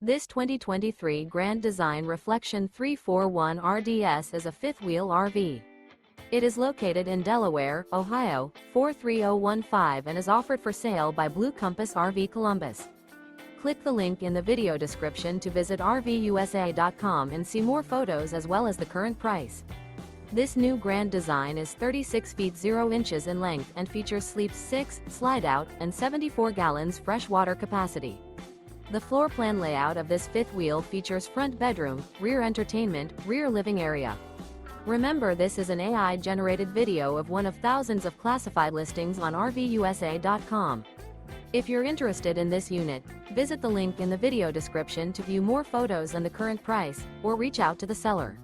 This 2023 Grand Design Reflection 341 RDS is a fifth-wheel RV. It is located in Delaware, Ohio, 43015 and is offered for sale by Blue Compass RV Columbus. Click the link in the video description to visit RVUSA.com and see more photos as well as the current price. This new Grand Design is 36 feet 0 inches in length and features sleeps 6, slide-out, and 74 gallons fresh water capacity. The floor plan layout of this fifth wheel features front bedroom, rear entertainment, rear living area. Remember, this is an AI-generated video of one of thousands of classified listings on RVUSA.com. If you're interested in this unit, visit the link in the video description to view more photos and the current price, or reach out to the seller.